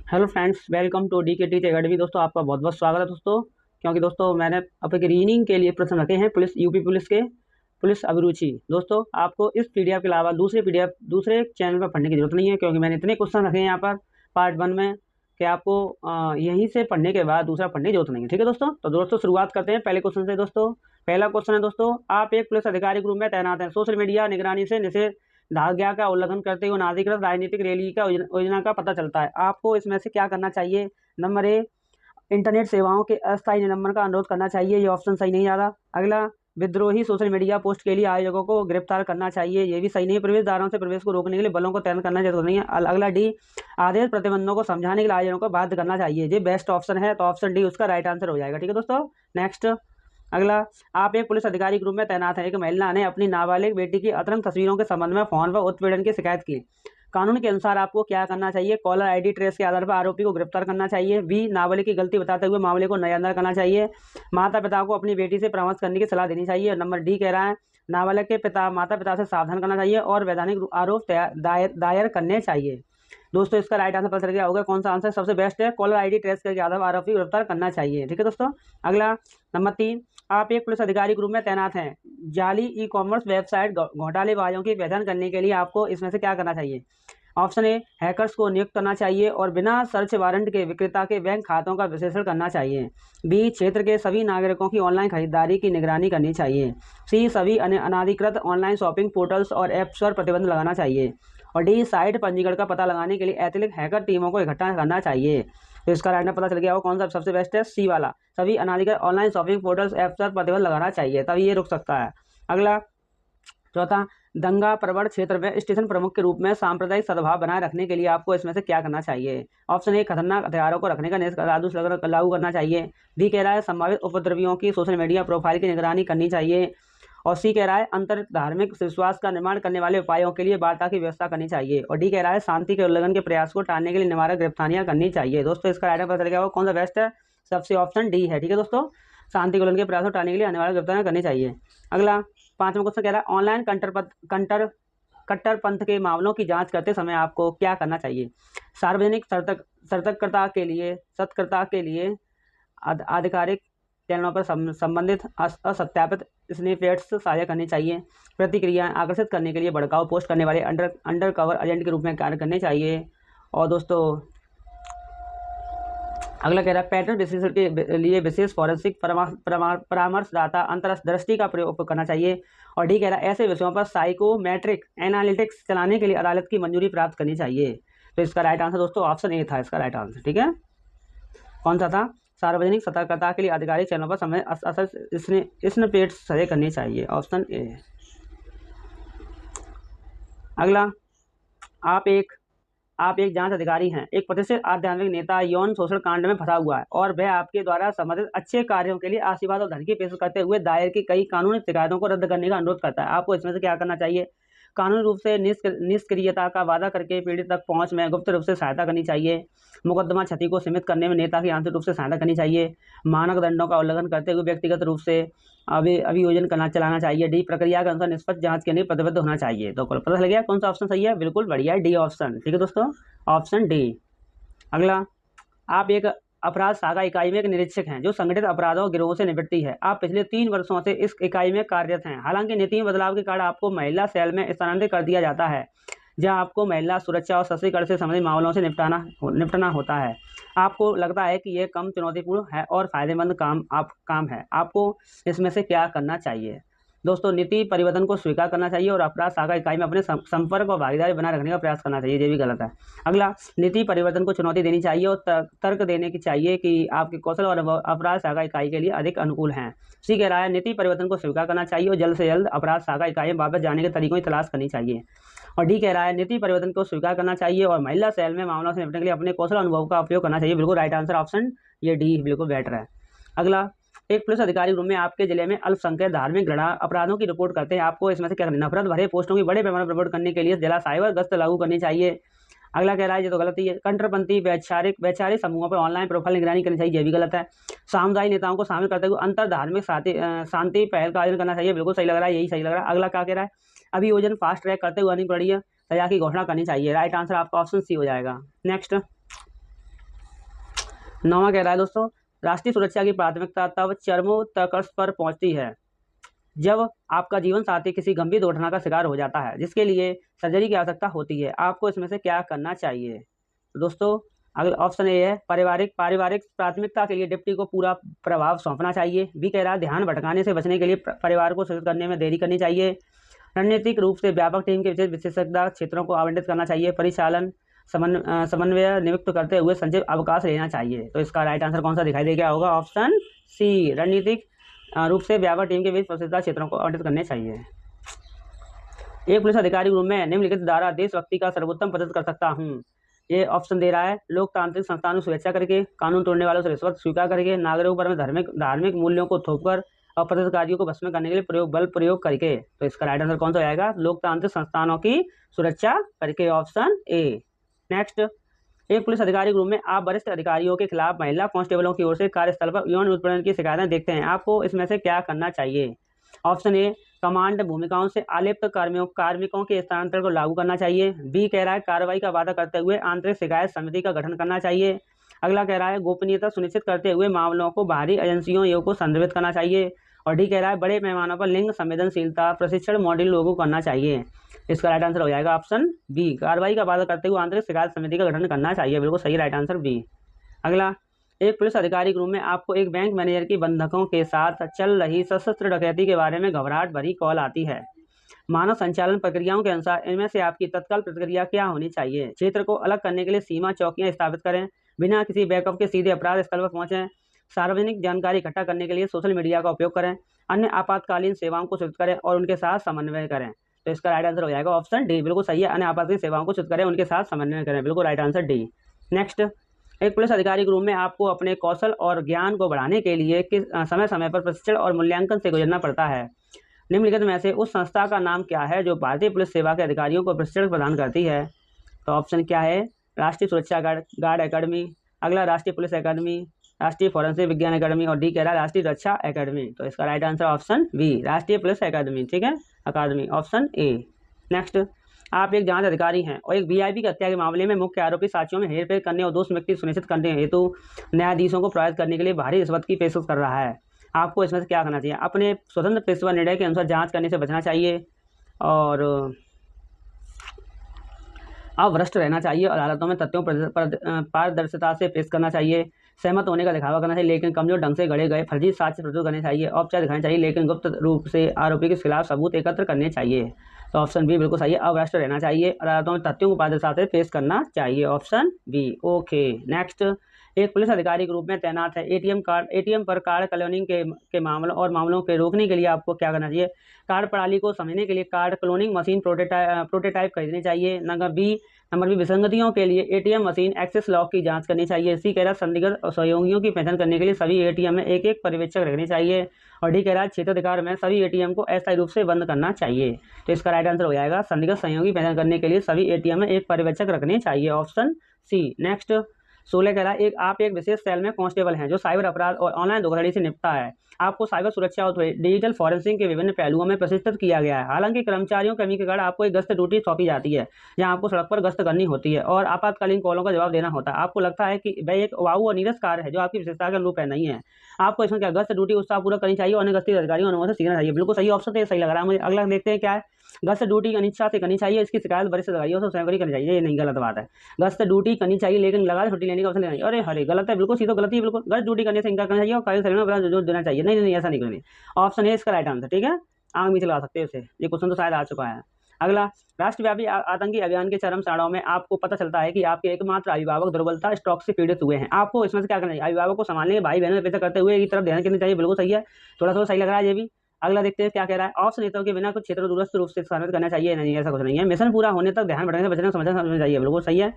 Hello friends, welcome to D K T academy. दोस्तों, आपका बहुत बहुत स्वागत है दोस्तों। क्योंकि दोस्तों मैंने अब एक रीजनिंग के लिए प्रश्न रखे हैं पुलिस यूपी पुलिस के पुलिस अभिरुचि। दोस्तों, आपको इस पीडीएफ के अलावा दूसरे पीडीएफ दूसरे चैनल पर पढ़ने की जरूरत नहीं है, क्योंकि मैंने इतने क्वेश्चन रखे हैं यहाँ पर पार्ट 1 में कि आपको यहीं से पढ़ने के बाद दूसरा पढ़ने की जरूरत नहीं है। ठीक है दोस्तों, तो दोस्तों शुरुआत करते हैं पहले क्वेश्चन से। दोस्तों, पहला क्वेश्चन है दोस्तों, आप एक पुलिस अधिकारी के रूप में तैनात हैं। सोशल मीडिया निगरानी से निषेधाज्ञा का उल्लंघन करते हुए अनाधिकृत राजनीतिक रैली का योजना का पता चलता है। आपको इसमें से क्या करना चाहिए? नंबर ए, इंटरनेट सेवाओं के अस्थायी निलंबन का अनुरोध करना चाहिए। ये ऑप्शन सही नहीं आ रहा। अगला, विद्रोही सोशल मीडिया पोस्ट के लिए आयोजकों को गिरफ्तार करना चाहिए। ये भी सही नहीं है। प्रवेशद्वारों से प्रवेश को रोकने के लिए बलों को तैनात करना जरूरी नहीं है। अगला डी, आदेश प्रतिबंधों को समझाने के लिए आयोजकों को बाध्य करना चाहिए। ये बेस्ट ऑप्शन है, तो ऑप्शन डी उसका राइट आंसर हो जाएगा। ठीक है दोस्तों, नेक्स्ट। अगला, आप एक पुलिस अधिकारी के रूप में तैनात हैं। एक महिला ने अपनी नाबालिग बेटी की अतरंग तस्वीरों के संबंध में फोन पर उत्पीड़न की शिकायत की। कानून के अनुसार आपको क्या करना चाहिए? कॉलर आईडी ट्रेस के आधार पर आरोपी को गिरफ्तार करना चाहिए। बी, नाबालिग की गलती बताते हुए मामले को नजरअंदाज करना चाहिए। माता पिता को अपनी बेटी से परामर्श करने की सलाह देनी चाहिए। नंबर डी कह रहा है, नाबालिग के पिता माता पिता से सावधान करना चाहिए और वैधानिक आरोप दायर करने चाहिए। दोस्तों, इसका राइट आंसर पता चल गया होगा कौन सा आंसर सबसे बेस्ट है। कॉलर आईडी ट्रेस करके आधार पर आरोपी को गिरफ्तार करना चाहिए। ठीक है दोस्तों, अगला नंबर 3, आप एक पुलिस अधिकारी के रूप में तैनात हैं। जाली ई कॉमर्स वेबसाइट घोटालेबाजों की पहचान करने के लिए आपको इसमें से क्या करना चाहिए? ऑप्शन ए, हैकर्स को नियुक्त करना चाहिए और बिना सर्च वारंट के विक्रेता के बैंक खातों का विश्लेषण करना चाहिए। बी, क्षेत्र के सभी नागरिकों की ऑनलाइन खरीदारी की निगरानी करनी चाहिए। सी, सभी अनाधिकृत ऑनलाइन शॉपिंग पोर्टल्स और ऐप्स पर प्रतिबंध लगाना चाहिए। और डी, साइट पंजीकरण का पता लगाने के लिए अतिरिक्त हैकर टीमों को इकट्ठा करना चाहिए। तो इसका राइट आंसर पता चल गया हो कौन सा सबसे बेस्ट है। सी वाला, सभी अनाधिकृत ऑनलाइन शॉपिंग पोर्टल्स ऐप्स पर प्रतिबंध लगाना चाहिए, तभी ये रुक सकता है। अगला, चौथा, दंगा प्रवण क्षेत्र में स्टेशन प्रमुख के रूप में सांप्रदायिक सद्भाव बनाए रखने के लिए आपको इसमें से क्या करना चाहिए? ऑप्शन ए, खतरनाक हथियारों को रखने का निषेधाज्ञा लागू करना चाहिए। बी कह रहा है, संभावित उपद्रवियों की सोशल मीडिया प्रोफाइल की निगरानी करनी चाहिए। और सी कह रहा है, अंतर धार्मिक विश्वास का निर्माण करने वाले उपायों के लिए वार्ता की व्यवस्था करनी चाहिए। और डी कह रहा है, शांति के उल्लंघन के प्रयास को टालने के लिए निवारक गिरफ्तारियां करनी चाहिए। दोस्तों, इसका राइट आंसर पता चल गया कौन सा बेस्ट है। सबसे ऑप्शन डी है। ठीक है दोस्तों, शांति के उल्लंघन के प्रयास को टालने के लिए निवारक गिरफ्तारियां करनी चाहिए। अगला, पांचवा क्वेश्चन कह रहा है, ऑनलाइन कट्टरपंथ के मामलों की जांच करते समय आपको क्या करना चाहिए? सार्वजनिक सतर्कता के लिए आधिकारिक चैनलों पर संबंधित असत्यापित स्निपेट्स साझा करनी चाहिए। प्रतिक्रिया आकर्षित करने के लिए भड़काऊ पोस्ट करने वाले अंडर कवर एजेंट के रूप में कार्य करने चाहिए। और दोस्तों, अगला कह रहा है, पैटर्न विश्लेषण के लिए विशेष फॉरेंसिक परामर्शदाता अंतर्दृष्टि का प्रयोग करना चाहिए। और डी कह रहा है, ऐसे विषयों पर साइकोमेट्रिक एनालिटिक्स चलाने के लिए अदालत की मंजूरी प्राप्त करनी चाहिए। तो इसका राइट आंसर दोस्तों ऑप्शन ए था इसका राइट आंसर। ठीक है, कौन सा था? सार्वजनिक सतर्कता के लिए आधिकारिक चैनलों पर समय स्निपेट्स साझा करनी चाहिए, ऑप्शन ए। अगला, आप एक जांच अधिकारी हैं। एक प्रतिष्ठित आध्यात्मिक नेता यौन शोषण कांड में फंसा हुआ है और वह आपके द्वारा संबंधित अच्छे कार्यों के लिए आशीर्वाद और धन की पेश करते हुए दायर की कई कानूनी शिकायतों को रद्द करने का अनुरोध करता है। आपको इसमें से क्या करना चाहिए? कानूनी रूप से निष्क्रियता का वादा करके पीड़ित तक पहुंच में गुप्त रूप से सहायता करनी चाहिए। मुकदमा क्षति को सीमित करने में नेता की आंतरिक रूप से सहायता करनी चाहिए। मानक दंडों का उल्लंघन करते हुए व्यक्तिगत रूप से अभियोजन चलाना चाहिए। डी, प्रक्रिया के अनुसार निष्पक्ष जांच के लिए प्रतिबद्ध होना चाहिए। तो पता चल गया कौन सा ऑप्शन सही है? बिल्कुल बढ़िया है, डी ऑप्शन। ठीक है दोस्तों, ऑप्शन डी। अगला, आप एक अपराध शाखा इकाई में एक निरीक्षक हैं जो संगठित अपराधों गिरोहों से निपटती है। आप पिछले 3 वर्षों से इस इकाई में कार्यरत हैं। हालांकि नीति में बदलाव के कारण आपको महिला सेल में स्थानांतरित कर दिया जाता है, जहां आपको महिला सुरक्षा और सशक्तिकरण से संबंधित मामलों से निपटना होता है। आपको लगता है कि यह कम चुनौतीपूर्ण है और फायदेमंद काम है। आपको इसमें से क्या करना चाहिए? दोस्तों, नीति परिवर्तन को स्वीकार करना चाहिए और अपराध शाखा इकाई में अपने संपर्क और भागीदारी बनाए रखने का प्रयास करना चाहिए। ये भी गलत है। अगला, नीति परिवर्तन को चुनौती देनी चाहिए और तर्क देने की चाहिए कि आपके कौशल और अपराध शाखा इकाई के लिए अधिक अनुकूल हैं। सी कह रहा है, नीति परिवर्तन को स्वीकार करना चाहिए और जल्द से जल्द अपराध शाखा इकाई में वापस जाने के तरीकों की तलाश करनी चाहिए। और डी कह रहा है, नीति परिवर्तन को स्वीकार करना चाहिए और महिला सेल में मामलों से निपटने के लिए अपने कौशल अनुभव का उपयोग करना चाहिए। बिल्कुल राइट आंसर ऑप्शन ये डी बिल्कुल बेटर है। अगला, एक पुलिस अधिकारी रूप में आपके जिले में अल्पसंख्यक धार्मिक घृणा अपराधों की रिपोर्ट करते हैं। आपको इसमें से क्या करना? नफरत भरे पोस्टों की बड़े पैमाने पर रिपोर्ट करने के लिए जिला साइबर गश्त लागू करनी चाहिए। अगला कह रहा है, ये तो गलत ही है, कट्टरपंथी वैचारिक समूहों पर ऑनलाइन प्रोफाइल निगरानी करनी चाहिए। ये भी गलत है। सामुदायिक नेताओं को शामिल करते हुए अंतर धार्मिक शांति पहल का आयोजन करना चाहिए। बिल्कुल सही लग रहा है, यही सही लग रहा है। अगला क्या कह रहा है? अभियोजन फास्ट ट्रैक करते हुए अनिवार्य सजा की घोषणा करनी चाहिए। राइट आंसर आपका ऑप्शन सी हो जाएगा। नेक्स्ट, 9वां कह रहा है दोस्तों, राष्ट्रीय सुरक्षा की प्राथमिकता तब चरमोत्कर्ष पर पहुंचती है जब आपका जीवन साथी किसी गंभीर दुर्घटना का शिकार हो जाता है जिसके लिए सर्जरी की आवश्यकता होती है। आपको इसमें से क्या करना चाहिए? तो दोस्तों अगला ऑप्शन ए है, पारिवारिक पारिवारिक प्राथमिकता के लिए डिप्टी को पूरा प्रभाव सौंपना चाहिए। बी कह रहा है, ध्यान भटकाने से बचने के लिए परिवार को सूचित करने में देरी करनी चाहिए। रणनीतिक रूप से व्यापक टीम के विशेषज्ञता क्षेत्रों को आवंटित करना चाहिए। परिचालन समन्वय नियुक्त करते हुए संचय अवकाश लेना चाहिए। तो इसका राइट आंसर कौन सा दिखाई दे गया होगा? ऑप्शन सी, रणनीतिक रूप से व्यापक टीम के बीच विशेषज्ञता क्षेत्रों को आवंटित करने चाहिए। एक पुलिस अधिकारी के रूप में निम्नलिखित द्वारा देशभक्ति का सर्वोत्तम प्रदर्शन कर सकता हूँ। ये ऑप्शन दे रहा है, लोकतांत्रिक संस्थानों की सुरक्षा करके, कानून तोड़ने वालों से रिश्वत स्वीकार करके, नागरिकों पर धार्मिक मूल्यों को थोपकर और प्रदर्शनकारियों को भस्म करने के लिए बल प्रयोग करके। तो इसका राइट आंसर कौन सा आएगा? लोकतांत्रिक संस्थानों की सुरक्षा करके, ऑप्शन ए। नेक्स्ट, एक पुलिस अधिकारी के रूप में आप वरिष्ठ अधिकारियों के खिलाफ महिला कांस्टेबलों की ओर से कार्यस्थल पर यौन उत्पीड़न की शिकायतें देखते हैं। आपको इसमें से क्या करना चाहिए? ऑप्शन ए, कमांड भूमिकाओं से आलिप्त कार्मिकों के स्थानांतरण को लागू करना चाहिए। बी कह रहा है, कार्रवाई का वादा करते हुए आंतरिक शिकायत समिति का गठन करना चाहिए। अगला कह रहा है, गोपनीयता सुनिश्चित करते हुए मामलों को बाहरी एजेंसियों को संदर्भित करना चाहिए। और डी कह रहा है, बड़े पैमाने पर लिंग संवेदनशीलता प्रशिक्षण मॉड्यूल लागू करना चाहिए। इसका राइट आंसर हो जाएगा ऑप्शन बी, कार्रवाई का वादा करते हुए आंतरिक शिकायत समिति का गठन करना चाहिए। बिल्कुल सही, राइट आंसर बी। अगला, एक पुलिस अधिकारी के रूप में आपको एक बैंक मैनेजर की बंधकों के साथ चल रही सशस्त्र डकैती के बारे में घबराहट भरी कॉल आती है। मानव संचालन प्रक्रियाओं के अनुसार इनमें से आपकी तत्काल प्रतिक्रिया क्या होनी चाहिए? क्षेत्र को अलग करने के लिए सीमा चौकियां स्थापित करें, बिना किसी बैकअप के सीधे अपराध स्थल पर पहुंचें, सार्वजनिक जानकारी इकट्ठा करने के लिए सोशल मीडिया का उपयोग करें, अन्य आपातकालीन सेवाओं को सूचित करें और उनके साथ समन्वय करें। तो इसका राइट आंसर हो जाएगा ऑप्शन डी, बिल्कुल सही है, अन्य आपातकालीन सेवाओं को सूचित करें, उनके साथ समन्वय करें। बिल्कुल राइट आंसर डी। नेक्स्ट, एक पुलिस अधिकारी के रूप में आपको अपने कौशल और ज्ञान को बढ़ाने के लिए किस समय समय पर प्रशिक्षण और मूल्यांकन से गुजरना पड़ता है? निम्नलिखित में से उस संस्था का नाम क्या है जो भारतीय पुलिस सेवा के अधिकारियों को प्रशिक्षण प्रदान करती है? तो ऑप्शन क्या है? राष्ट्रीय सुरक्षा गार्ड अकादमी, अगला राष्ट्रीय पुलिस अकादमी, राष्ट्रीय फोरेंसिक विज्ञान अकादमी, और डी कह रहा है राष्ट्रीय रक्षा अकादमी। तो इसका राइट आंसर ऑप्शन बी, राष्ट्रीय पुलिस अकादमी। ठीक है, अकादमी, ऑप्शन ए। नेक्स्ट, आप एक जांच अधिकारी हैं और एक वीआईपी की हत्या के मामले में मुख्य आरोपी साक्ष्यों में हेरफेर करने और दोष मुक्ति सुनिश्चित करने हेतु न्यायाधीशों को प्रभावित करने के लिए भारी रिश्वत की पेशकश कर रहा है। आपको इसमें से क्या करना चाहिए? अपने स्वतंत्र पेशेवर निर्णय के अनुसार जांच करने से बचना चाहिए और अभ्रष्ट रहना चाहिए, अदालतों में तथ्यों पारदर्शिता से पेश करना चाहिए, सहमत होने का दिखावा करना चाहिए लेकिन कमजोर ढंग से गढ़े गए फर्जी साक्ष्य प्रस्तुत करने चाहिए, औपचार दिखाने चाहिए लेकिन गुप्त रूप से आरोपी के खिलाफ सबूत एकत्र करने चाहिए। तो ऑप्शन बी बिल्कुल सही है, अभ्रष्ट रहना चाहिए, अदालतों में तथ्यों को पारदर्शिता से पेश करना चाहिए, ऑप्शन बी। ओके, नेक्स्ट, एक पुलिस अधिकारी के रूप में तैनात है, एटीएम पर कार्ड क्लोनिंग के मामलों के रोकने के लिए आपको क्या करना चाहिए? कार्ड प्रणाली को समझने के लिए कार्ड क्लोनिंग मशीन प्रोटोटाइप खरीदनी चाहिए। नंबर बी विसंगतियों के लिए एटीएम मशीन एक्सेस लॉक की जांच करनी चाहिए। सी कह रहा है, संदिग्ध सहयोगियों की पहचान करने के लिए सभी एटीएम में एक एक पर्यवेक्षक रखने चाहिए। और डी कह रहा है, क्षेत्राधिकार में सभी एटीएम को अस्थायी रूप से बंद करना चाहिए। तो इसका राइट आंसर हो जाएगा, संदिग्ध सहयोगी पहचान करने के लिए सभी एटीएम में एक पर्यवेक्षक रखने चाहिए, ऑप्शन सी। नेक्स्ट, 16 कह रहा है, आप एक विशेष सेल में कांस्टेबल हैं जो साइबर अपराध और ऑनलाइन धोखाधड़ी से निपटता है। आपको साइबर सुरक्षा और डिजिटल फॉरेंसिक के विभिन्न पहलुओं में प्रशिक्षित किया गया है। हालांकि कर्मचारियों कमी के कारण आपको एक गश्त ड्यूटी सौंपी जाती है जहां आपको सड़क पर गश्त करनी होती है और आपातकालीन कॉलों का जवाब देना होता है। आपको लगता है कि वह एक वाऊ और नीरस कार्य है जो आपकी विशेषता के अनुरूप है, नहीं है। आपको इसमें क्या गश्त ड्यूटी उत्साहपूर्वक करनी चाहिए और गश्ती अधिकारियों अनुमति से सीखना चाहिए। बिल्कुल सही ऑप्शन, तो सही लग रहा है मुझे। अगला देखते हैं क्या है। गश्त ड्यूटी अनिच्छा से करनी चाहिए, इसकी शिकायत वरिष्ठ अधिकारियों से स्वयं करनी चाहिए। ये नहीं, गलत बात है। गश्त ड्यूटी करनी चाहिए लेकिन लगातार छुट्टी लेने का अवसर लेना चाहिए। अरे हरे, गलत है, बिल्कुल सीधो गलती है, बिल्कुल। गश्त ड्यूटी करने से इनकार करना चाहिए और कार्यस्थल में जोर देना चाहिए। नहीं, ऐसा नहीं करनी। ऑप्शन है इसका राइट आंसर। ठीक है, आंख भी चला सकते हैं उसे, ये क्वेश्चन तो शायद आ चुका है। अगला, राष्ट्रव्यापी आतंकी अभियान के चरम क्षणों में आपको पता चलता है कि आपके एकमात्र अभिभावक दुर्बलता स्ट्रोक से पीड़ित हुए हैं। आपको इसमें से क्या करना चाहिए? अभिभावक को संभालने के भाई बहनों की अपेक्षा करते हुए एक तरफ ध्यान करनी चाहिए। बिल्कुल सही है, थोड़ा सही लग रहा है ये भी। अगला देखते हैं क्या कह रहा है। ऑप्शन नेताओं के बिना कुछ क्षेत्रों दूरस्थ रूप से स्थापित करना चाहिए। नहीं, ऐसा कुछ नहीं है। मिशन पूरा होने तक ध्यान भटकने से बचने का समझना चाहिए। बिल्कुल सही है,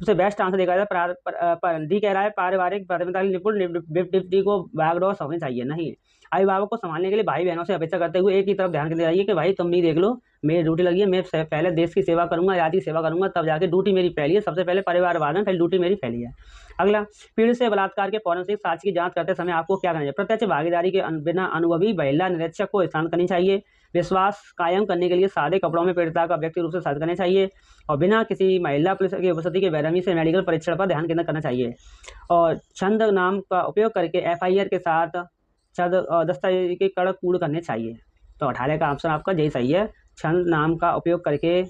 सबसे बेस्ट आंसर देखा जाए डी कह रहा है, पारिवारिक प्राथमिकता निपुण डिप्टी को बैकडोर सौंपनी चाहिए। नहीं, अभिभावक को संभालने के लिए भाई बहनों से अपेक्षा करते हुए एक ही तरफ ध्यान केंद्रित चाहिए कि भाई तुम भी देख लो, मेरी ड्यूटी लगी है, मैं पहले देश की सेवा करूंगा, राज्य की सेवा करूंगा, तब जाके ड्यूटी मेरी फैली है। सबसे पहले परिवार बाद में, पहले ड्यूटी मेरी फैली है। अगला, पीड़ित से बलात्कार के फॉरेंसिक साक्ष्य की जांच करते समय आपको क्या करना चाहिए? प्रत्यक्ष भागीदारी के बिना अनुभवी महिला निरीक्षक को स्थानांतरित करनी चाहिए। विश्वास कायम करने के लिए सादे कपड़ों में पीड़िता का व्यक्तिगत रूप से साथ करना चाहिए और बिना किसी महिला पुलिस की उपस्थिति के बेरहमी से मेडिकल परीक्षण पर ध्यान केंद्रित करना चाहिए। और छंद नाम का उपयोग करके FIR के साथ छंद दस्तावेज के कड़क पूर्ण करने चाहिए। तो 18 का ऑप्शन आपका यही सही है। छंद नाम का उपयोग करके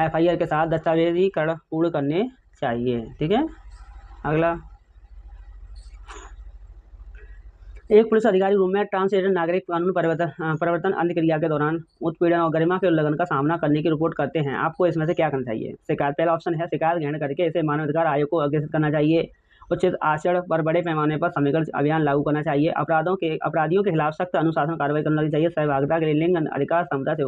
FIR के साथ दस्तावेजी कड़क पूर्ण करने चाहिए। ठीक है। अगला, एक पुलिस अधिकारी रूम में ट्रांसजेंडर नागरिक कानून परिवर्तन अंत्यक्रिया के दौरान उत्पीड़न और गरिमा के उल्लंघन का सामना करने की रिपोर्ट करते हैं। आपको इसमें से क्या करना चाहिए? शिकायत, पहला ऑप्शन है शिकायत ग्रहण करके इसे मानवाधिकार आयोग को अग्रेसित करना चाहिए। उचित आचरण पर बड़े पैमाने पर समीकरण अभियान लागू करना चाहिए। अपराधियों के खिलाफ सख्त अनुशासन कार्रवाई करना चाहिए। सहभागिता के लिए लिंग अधिकार क्षमता से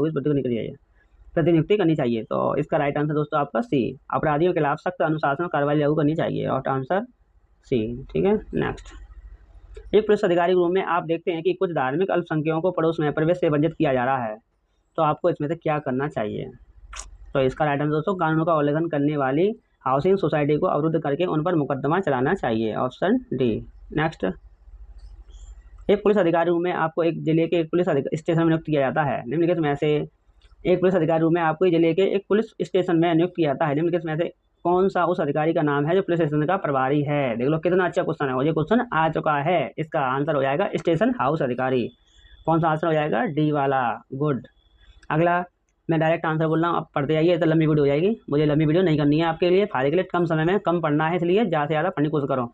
प्रतिनियुक्ति करनी चाहिए। तो इसका राइट आंसर दोस्तों आपका सी, अपराधियों के खिलाफ सख्त अनुशासन कार्रवाई लागू करनी चाहिए, और आंसर सी। ठीक है। नेक्स्ट, एक पुलिस अधिकारी रूम में आप देखते हैं कि कुछ धार्मिक अल्पसंख्यकों को पड़ोस में प्रवेश से वंचित किया जा रहा है। तो आपको इसमें से क्या करना चाहिए? तो इसका राइट आंसर दोस्तों, कानून का उल्लंघन करने वाली हाउसिंग सोसाइटी को अवरुद्ध करके उन पर मुकदमा चलाना चाहिए, ऑप्शन डी। नेक्स्ट, एक पुलिस अधिकारी रूम में आपको एक जिले के एक पुलिस स्टेशन में नियुक्त किया जाता है। निम्नलिखित में से एक पुलिस अधिकारी रूम में आपको जिले के एक पुलिस स्टेशन में नियुक्त किया जाता है। निम्नलिखित में से कौन सा उस अधिकारी का नाम है जो पुलिस स्टेशन का प्रभारी है? देख लो कितना अच्छा क्वेश्चन है, और ये क्वेश्चन आ चुका है। इसका आंसर हो जाएगा स्टेशन हाउस अधिकारी। कौन सा आंसर हो जाएगा? डी वाला। गुड। अगला, मैं डायरेक्ट आंसर बोल रहा हूँ, आप पढ़ते जाइए, तो लंबी वीडियो हो जाएगी। मुझे लंबी वीडियो नहीं करनी है आपके लिए, फायदे के लिए कम समय में कम पढ़ना है, इसलिए ज़्यादा से ज़्यादा पढ़ने की कोशिश करो।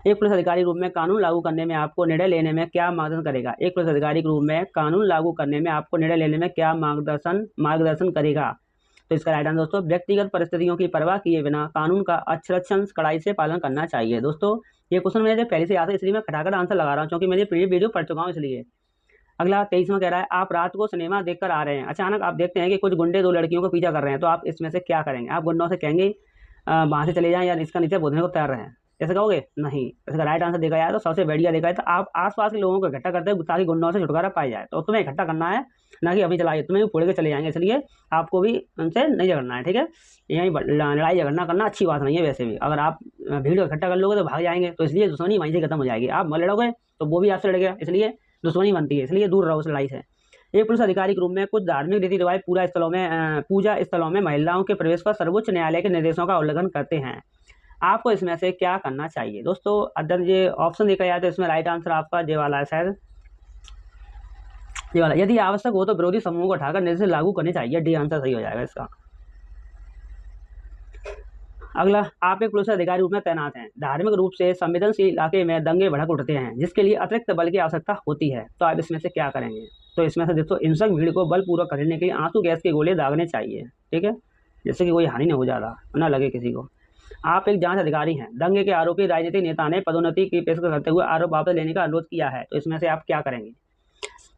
एक पुलिस अधिकारी रूप में कानून लागू करने में आपको निर्णय लेने में क्या मार्गदर्शन करेगा? एक पुलिस अधिकारी के रूप में कानून लागू करने में आपको निर्णय लेने में क्या मार्गदर्शन करेगा? तो इसका राइट आंसर दोस्तों, व्यक्तिगत परिस्थितियों की परवाह किए बिना कानून का अक्षरशः कड़ाई से पालन करना चाहिए। दोस्तों ये क्वेश्चन मेरे पहले से आता है, इसलिए मैं खटाखट आंसर लगा रहा हूँ, क्योंकि मैंने प्रीवियस वीडियो पढ़ चुका हूँ इसलिए। अगला 23वां कह रहा है, आप रात को सिनेमा देखकर आ रहे हैं, अचानक आप देखते हैं कि कुछ गुंडे दो लड़कियों को पीछा कर रहे हैं, तो आप इसमें से क्या करेंगे? आप गुंडों से कहेंगे वहाँ से चले जाएं या इसका नीचे बोलने को तैयार रहें, ऐसे कहोगे? नहीं। इसका राइट आंसर देखा जाए तो सबसे बढ़िया देखा है तो आप आसपास के लोगों को इकट्ठा करते हैं ताकि गुंडों से छुटकारा पाया जाए। तो तुम्हें इकट्ठा करना है, ना कि अभी चलाइए, तुम्हें फोड़ के चले जाएंगे, इसलिए आपको भी उनसे नहीं झगड़ना है। ठीक है। यही लड़ाई झगड़ना करना अच्छी बात नहीं है। वैसे भी अगर आप भीड़ को इकट्ठा कर लोगे तो भाग जाएंगे, तो इसलिए दुश्मनी वहीं से खत्म हो जाएगी। आप लड़ोगे तो वो भी आपसे लड़ेगा, इसलिए दुश्मनी बनती है, इसलिए दूर रहो उस लड़ाई से। एक पुलिस अधिकारी के रूप में कुछ धार्मिक रीति रिवाज पूजा स्थलों में महिलाओं के प्रवेश पर सर्वोच्च न्यायालय के निर्देशों का उल्लंघन करते हैं। आपको इसमें से क्या करना चाहिए? दोस्तों अगर ये ऑप्शन देखा जाए तो इसमें राइट आंसर आपका ये वाला है, शायद ये वाला। यदि आवश्यक हो तो विरोधी समूह को उठाकर निर्देश लागू करने चाहिए। डी आंसर सही हो जाएगा इसका। अगला, आप एक पुलिस अधिकारी रूप में तैनात हैं, धार्मिक रूप से संवेदनशील इलाके में दंगे भड़क उठते हैं जिसके लिए अतिरिक्त बल की आवश्यकता होती है, तो आप इसमें से क्या करेंगे? तो इसमें से दोस्तों हिंसक भीड़ को बलपूर्वक खदेड़ने के लिए आंसू गैस के गोले दागने चाहिए। ठीक है, जिससे कि कोई हानि न हो ज़्यादा, न लगे किसी को। आप एक जांच अधिकारी हैं, दंगे के आरोपी राजनीतिक नेता ने पदोन्नति की पेशकश करते हुए आरोप वापस लेने का अनुरोध किया है, तो इसमें से आप क्या करेंगे?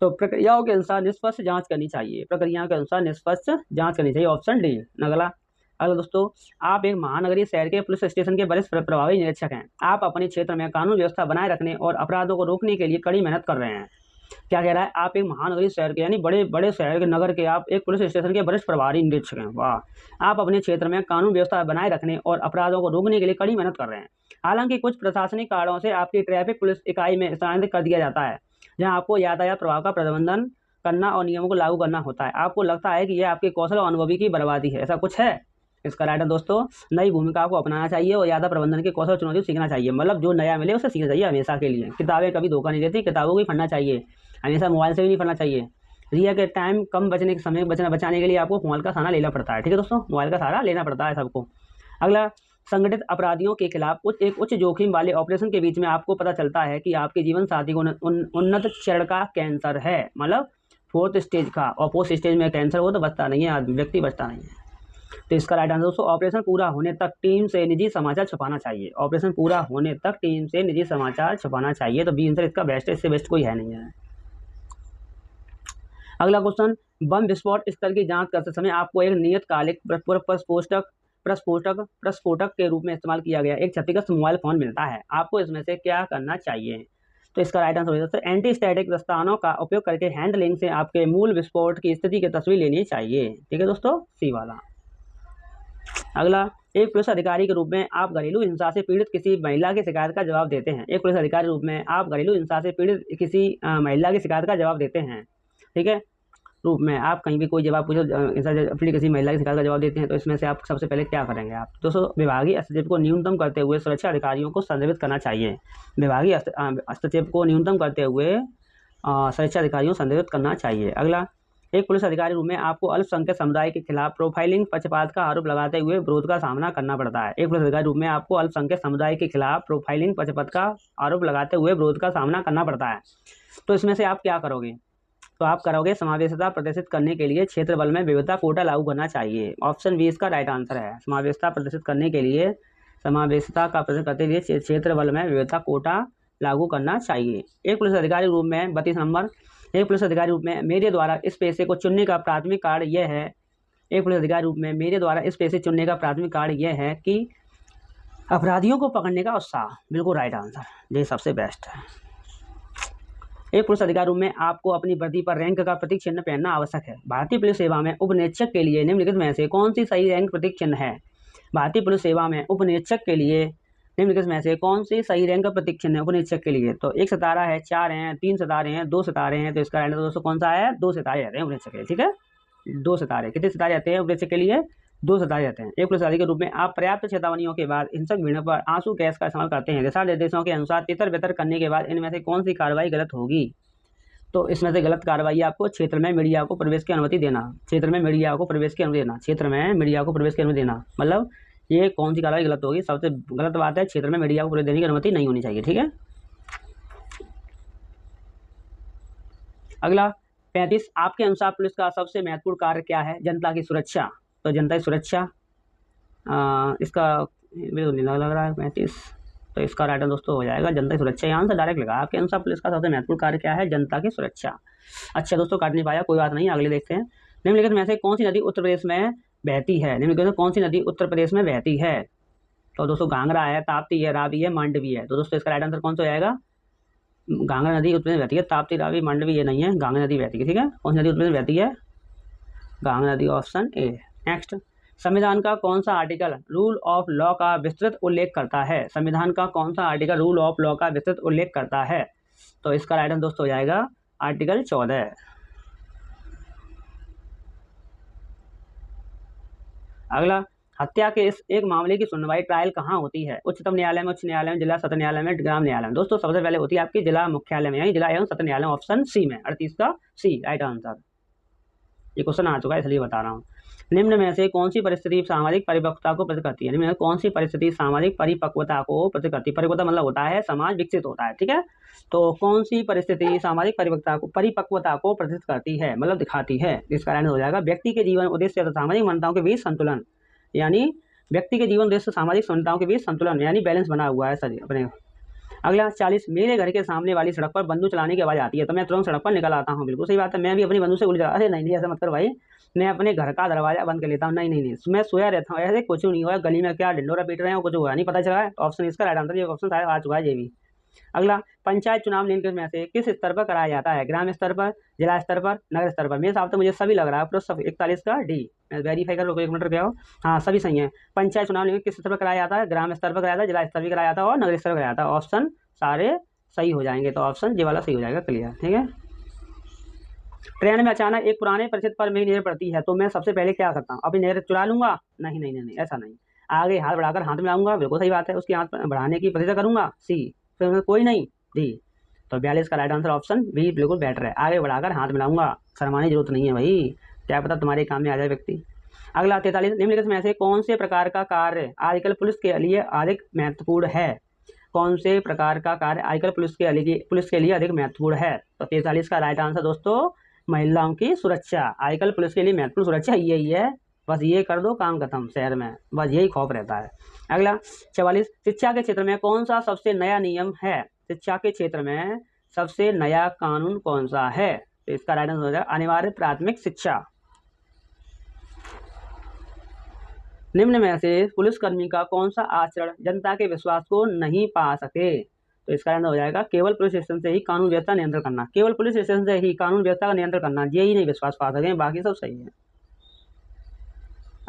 तो प्रक्रियाओं के अनुसार निष्पक्ष जांच करनी चाहिए, प्रक्रियाओं के अनुसार निष्पक्ष जांच करनी चाहिए, ऑप्शन डी। अगला दोस्तों, आप एक महानगरीय शहर के पुलिस स्टेशन के वरिष्ठ प्रभावी निरीक्षक हैं, आप अपने क्षेत्र में कानून व्यवस्था बनाए रखने और अपराधों को रोकने के लिए कड़ी मेहनत कर रहे हैं। क्या कह रहा है? आप एक महानगरीय शहर के यानी बड़े बड़े शहर के नगर के आप एक पुलिस स्टेशन के वरिष्ठ प्रभारी निरीक्षक हैं। वाह। आप अपने क्षेत्र में कानून व्यवस्था बनाए रखने और अपराधों को रोकने के लिए कड़ी मेहनत कर रहे हैं। हालांकि कुछ प्रशासनिक कारणों से आपकी ट्रैफिक पुलिस इकाई में स्थानांतरित कर दिया जाता है, जहां आपको यातायात प्रवाह का प्रबंधन करना और नियमों को लागू करना होता है। आपको लगता है कि यह आपके कौशल और अनुभवी की बर्बादी है, ऐसा कुछ है? इसका राइट है दोस्तों, नई भूमिका को अपनाना चाहिए और यात्रा प्रबंधन के कौशल चुनौती सीखना चाहिए। मतलब जो नया मिले उसे सीखना चाहिए हमेशा के लिए। किताबें कभी धोखा नहीं देती, किताबों को भी पढ़ना चाहिए, हमेशा मोबाइल से भी नहीं पढ़ना चाहिए। रिया के टाइम कम बचने के समय बचाने के लिए आपको मोबाइल का सहारा लेना पड़ता है। ठीक है दोस्तों, मोबाइल का सहारा लेना पड़ता है सबको। अगला, संगठित अपराधियों के खिलाफ एक उच्च जोखिम वाले ऑपरेशन के बीच में आपको पता चलता है कि आपके जीवन साथी को उन्नत चरण का कैंसर है, मतलब 4th स्टेज का, और पोस्ट स्टेज में कैंसर हो तो बचता नहीं है, व्यक्ति बचता नहीं है। तो इसका राइट आंसर दोस्तों, ऑपरेशन पूरा होने तक टीम से निजी समाचार छुपाना चाहिए। ऑपरेशन पूरा होने तक टीम से निजी समाचार छुपाना चाहिए। तो बी आंसर इसका बेस्ट है, इससे बेस्ट कोई है नहीं है। अगला क्वेश्चन, बम विस्फोट स्थल की जांच करते समय आपको एक नियतकालिक प्रस्फोटक के रूप में इस्तेमाल किया गया एक क्षतिग्रस्त मोबाइल फोन मिलता है, आपको इसमें से क्या करना चाहिए? तो इसका राइट आंसर हो जाता है एंटी स्टैटिक दस्तानों का उपयोग करके हैंडलिंग से आपके मूल विस्फोट की स्थिति की तस्वीर लेनी चाहिए। ठीक है दोस्तों, सी वाला। अगला, एक पुलिस अधिकारी के रूप में आप घरेलू हिंसा से पीड़ित किसी महिला की शिकायत का जवाब देते हैं। एक पुलिस अधिकारी के रूप में आप घरेलू हिंसा से पीड़ित किसी महिला की शिकायत का जवाब देते हैं। ठीक है, रूप में आप कहीं भी कोई जवाब पूछो, अपनी किसी महिला की शिकायत का जवाब देते हैं, तो इसमें से आप सबसे पहले क्या करेंगे? आप दोस्तों विभागीय हस्तक्षेप को न्यूनतम करते हुए सुरक्षा अधिकारियों को संदर्भित करना चाहिए। विभागीय हस्तक्षेप को न्यूनतम करते हुए सुरक्षा अधिकारियों को संदर्भित करना चाहिए। अगला, एक पुलिस अधिकारी रूप में आपको अल्पसंख्यक समुदाय के खिलाफ प्रोफाइलिंग पक्षपात का आरोप लगाते हुए विरोध का सामना करना पड़ता है। एक पुलिस अधिकारी रूप में आपको अल्पसंख्यक समुदाय के खिलाफ प्रोफाइलिंग पक्षपात का आरोप लगाते हुए विरोध का सामना करना पड़ता है। तो इसमें से आप क्या करोगे? तो आप करोगे समावेशिता प्रदर्शित करने के लिए क्षेत्र बल में विविधता कोटा लागू करना चाहिए। ऑप्शन बी इसका राइट आंसर है। समावेशिता प्रदर्शित करने के लिए, समावेशिता का प्रदर्शन करते हुए क्षेत्र बल में विविधता कोटा लागू करना चाहिए। एक पुलिस अधिकारी रूप में 32 नंबर, एक पुलिस अधिकारी रूप में मेरे द्वारा इस पेशे को चुनने का प्राथमिक कारण यह है, एक पुलिस अधिकारी रूप में मेरे द्वारा इस पेशे चुनने का प्राथमिक कारण यह है कि अपराधियों को पकड़ने का उत्साह। बिल्कुल राइट आंसर, ये सबसे बेस्ट है। एक पुलिस अधिकारी रूप में आपको अपनी वर्दी पर रैंक का प्रतीक चिन्ह पहनना आवश्यक है। भारतीय पुलिस सेवा में उपनिरीक्षक के लिए निम्नलिखित में से कौन सी सही रैंक प्रतीक चिन्ह है? भारतीय पुलिस सेवा में उपनिरीक्षक के लिए निम्नलिखित में से कौन सी सही रैंक का प्रतीक चिन्ह है उपनिरीक्षक के लिए? तो 1 सितारा है, 4 हैं, 3 सितारे हैं, 2 सितारे हैं। तो इसका आंसर दोस्तों कौन सा है? 2 सितारे रहते हैं उपनिरीक्षक के लिए। ठीक है, 2 सितारे। कितने सितारे आते हैं उपनिरीक्षक के लिए? 2 सितारे रहते हैं। एक पुलिस अधिकारी के रूप में आप पर्याप्त चेतावनियों के बाद हिंसक भीड़ पर आंसू गैस का इस्तेमाल करते हैं। दिशा निर्देशों के अनुसार तितर बितर करने के बाद इनमें से कौन सी कार्रवाई गलत होगी? तो इसमें से गलत कार्रवाई आपको क्षेत्र में मीडिया को प्रवेश की अनुमति देना। क्षेत्र में मीडिया को प्रवेश की अनुमति देना। क्षेत्र में मीडिया को प्रवेश की अनुमति देना, मतलब ये कौन सी कार्रवाई गलत होगी? सबसे गलत बात है क्षेत्र में मीडिया को प्रवेश देने की अनुमति नहीं होनी चाहिए। ठीक है, अगला 35, आपके अनुसार पुलिस का सबसे महत्वपूर्ण कार्य क्या है? जनता की सुरक्षा। तो जनता की सुरक्षा इसका बिल्कुल नहीं लग रहा है 35, तो इसका राइट आंसर दोस्तों हो जाएगा जनता की सुरक्षा। यहाँ से डायरेक्ट लगा, आपके अनुसार पुलिस का सबसे महत्वपूर्ण कार्य क्या है? जनता की सुरक्षा। अच्छा दोस्तों, काट नहीं पाया, कोई बात नहीं, अगले देखते हैं। निम्नलिखित में से कौन सी नदी उत्तर प्रदेश में बहती है? निम्नलिखित में कौन सी नदी उत्तर प्रदेश में बहती है? तो दोस्तों घाघरा है, ताप्ती है, रावी है, मांडवी है। तो दोस्तों इसका राइट आंसर कौन सा हो जाएगा? घाघरा नदी उत्तर प्रदेश बहती है, ताप्ती, रावी, मांडवी ये नहीं है, घाघरा नदी बहती है। ठीक है, कौन सी नदी उत्तर प्रदेश बहती है? घाघरा नदी, ऑप्शन ए। नेक्स्ट, संविधान का कौन सा आर्टिकल रूल ऑफ लॉ का विस्तृत उल्लेख करता है? संविधान का कौन सा आर्टिकल रूल ऑफ लॉ का विस्तृत उल्लेख करता है? तो इसका राइट आंसर दोस्तों हो जाएगा आर्टिकल 14। अगला, हत्या के इस एक मामले की सुनवाई ट्रायल कहाँ होती है? उच्चतम न्यायालय में, उच्च न्यायालय में, जिला सत्र न्यायालय में, ग्राम न्यायालय में। दोस्तों सबसे पहले होती है आपकी जिला मुख्यालय में, यानी जिला एवं सत्र न्यायालय, ऑप्शन सी में, 38 का सी राइट आंसर। ये क्वेश्चन आ चुका है इसलिए बता रहा हूँ। निम्न में से कौन सी परिस्थिति सामाजिक परिपक्वता को प्रकट करती है? निम्न में कौन सी परिस्थिति सामाजिक परिपक्वता को प्रकट करती है? परिपक्वता मतलब होता है समाज विकसित होता है। ठीक है, तो कौन सी परिस्थिति सामाजिक परिपक्वता को प्रदर्शित करती है, मतलब दिखाती है? इसका आंसर हो जाएगा व्यक्ति के जीवन उद्देश्य तथा सामाजिक मान्यताओं के बीच संतुलन, यानी व्यक्ति के जीवन उद्देश्य सामाजिक मान्यताओं के बीच संतुलन, यानी बैलेंस बना हुआ है सर अपने। अगला 40, मेरे घर के सामने वाली सड़क पर बंदूक चलाने की आवाज़ आती है तो मैं तुरंत सड़क पर निकल आता हूँ। बिल्कुल सही बात है, मैं भी अपनी बंदूक से उड़ जा, अरे नहीं ऐसा मत कर भाई, मैं अपने घर का दरवाजा बंद कर लेता हूँ। नहीं, मैं सोया रहता हूँ, ऐसे कुछ नहीं हुआ, गली में क्या ढिंडोरा पीट रहे हैं, कुछ हुआ नहीं पता चला है। तो ऑप्शन इसका राइट आंसर, ये ऑप्शन आ चुका है ये भी। अगला, पंचायत चुनाव निम्नलिखित में से किस स्तर पर कराया जाता है? ग्राम स्तर पर, जिला स्तर पर, नगर स्तर पर? मेरे हिसाब से मुझे सभी लग रहा है, प्लस 41 का डी। मैं वेरीफाई कर लो, 1 मिनट क्या हो। हाँ सभी सही है। पंचायत चुनाव निम्नलिखित किस स्तर पर कराया जाता है? ग्राम स्तर पर कराया जाता है, जिला स्तर पर कराया जाता है और नगर स्तर पर कराया जाता है। ऑप्शन सारे सही हो जाएंगे, तो ऑप्शन ये वाला सही हो जाएगा, क्लियर। ठीक है, ट्रेन में अचानक एक पुराने परिचित पर मेरी नजर पड़ती है तो मैं सबसे पहले क्या करता हूँ? अपनी नजर चुरा लूंगा? नहीं, ऐसा नहीं। आगे हाथ बढ़ाकर हाथ मिलाऊंगा, बिल्कुल सही बात है, उसकी हाथ बढ़ाने की प्रतीक्षा करूंगा, सी। फिर कोई नहीं, डी। तो 42 का राइट आंसर ऑप्शन बी बिल्कुल बेटर है, आगे बढ़ाकर हाथ मिलाऊंगा, शर्माने की जरूरत नहीं है भाई, क्या पता तुम्हारे काम में आ जाए व्यक्ति। अगला 43, निम्नलिखित में से कौन से प्रकार का कार्य आजकल पुलिस के लिए अधिक महत्वपूर्ण है? कौन से प्रकार का कार्य आजकल पुलिस के लिए अधिक महत्वपूर्ण है? तो 43 का राइट आंसर दोस्तों महिलाओं की सुरक्षा। आजकल पुलिस के लिए महत्वपूर्ण सुरक्षा यही है, बस ये कर दो काम खत्म, शहर में बस यही खौफ रहता है। अगला 44, शिक्षा के क्षेत्र में कौन सा सबसे नया नियम है? शिक्षा के क्षेत्र में सबसे नया कानून कौन सा है? तो इसका राइट आंसर हो जाएगा अनिवार्य प्राथमिक शिक्षा। निम्न में से पुलिसकर्मी का कौन सा आचरण जनता के विश्वास को नहीं पा सके? तो इसका आंसर हो जाएगा केवल पुलिस स्टेशन से ही कानून व्यवस्था नियंत्रण करना। केवल पुलिस स्टेशन से ही कानून व्यवस्था का नियंत्रण करना, यही नहीं विश्वास पा सकें, बाकी सब सही है।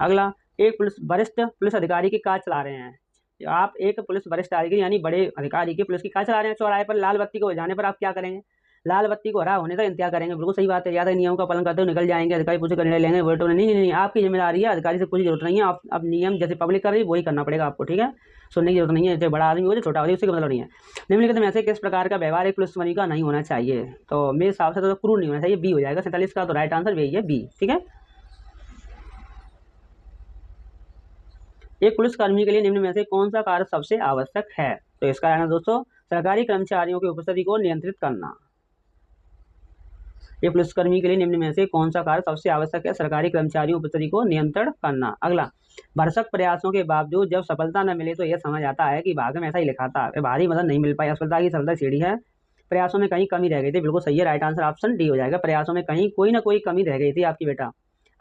अगला, एक वरिष्ठ पुलिस अधिकारी की कार चला रहे हैं। आप एक पुलिस वरिष्ठ अधिकारी यानी बड़े अधिकारी की पुलिस की कार चला रहे हैं, चौराहे पर लाल बत्ती को हो जाने पर आप क्या करेंगे? लाल बत्ती को हरा होने तक इंतजार करेंगे। बिल्कुल सही बात है, या तो नियम का पालन करते हुए निकल जाएंगे, अधिकारी पूछे करने लेंगे, बोलते नहीं, आपकी जिम्मेदारी है, अधिकारी से कुछ जरूरत नहीं है। आप अब नियम जैसे पब्लिक कर रही है वही करना पड़ेगा आपको, ठीक है? सुनने की जरूरत नहीं है, चाहे बड़ा आदमी हो चाहे छोटा हो, उससे मतलब नहीं है। निम्नलिखित में से किस प्रकार का व्यवहार एक पुलिसकर्मी का नहीं होना चाहिए? तो मेरे हिसाब से तो क्रूर नहीं होना चाहिए, बी हो जाएगा 47 का। तो राइट आंसर यही है, बी, ठीक है। एक पुलिसकर्मी के लिए निम्न में से कौन सा कार्य सबसे आवश्यक है? तो इसका आंसर दोस्तों सरकारी कर्मचारियों की उपस्थिति को नियंत्रित करना। एक पुलिसकर्मी के लिए निम्न में से कौन सा कार्य सबसे आवश्यक है? सरकारी कर्मचारियों की उपस्थिति को नियंत्रण करना। अगला, भरसक प्रयासों के बावजूद जब सफलता न मिले तो यह समझ आता है कि भाग्य में ऐसा ही लिखा था, भारी मदद नहीं मिल पाई, असफलता की सफलता सीढ़ी है, प्रयासों में कहीं कमी रह गई थी। बिल्कुल सही है, राइट आंसर ऑप्शन डी हो जाएगा, प्रयासों में कहीं कोई ना कोई कमी रह गई थी आपकी बेटा।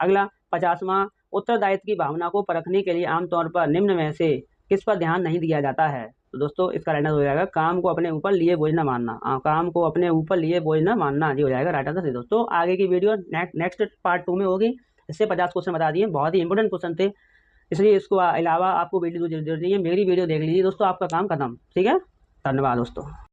अगला, 50वां, उत्तरदायित्व की भावना को परखने के लिए आमतौर पर निम्न में से किस पर ध्यान नहीं दिया जाता है? तो दोस्तों इसका राइट आंसर हो जाएगा काम को अपने ऊपर लिए बोझ न मानना। काम को अपने ऊपर लिए बोझ न मानना, जी हो जाएगा राइट आंसर। दोस्तों आगे की वीडियो नेक्स्ट पार्ट 2 में होगी। इससे 50 क्वेश्चन बता दिए, बहुत ही इंपॉर्टेंट क्वेश्चन थे, इसलिए इसको अलावा आपको वीडियो जरूरत नहीं है, मेरी वीडियो देख लीजिए दोस्तों, आपका काम खत्म, ठीक है। धन्यवाद दोस्तों।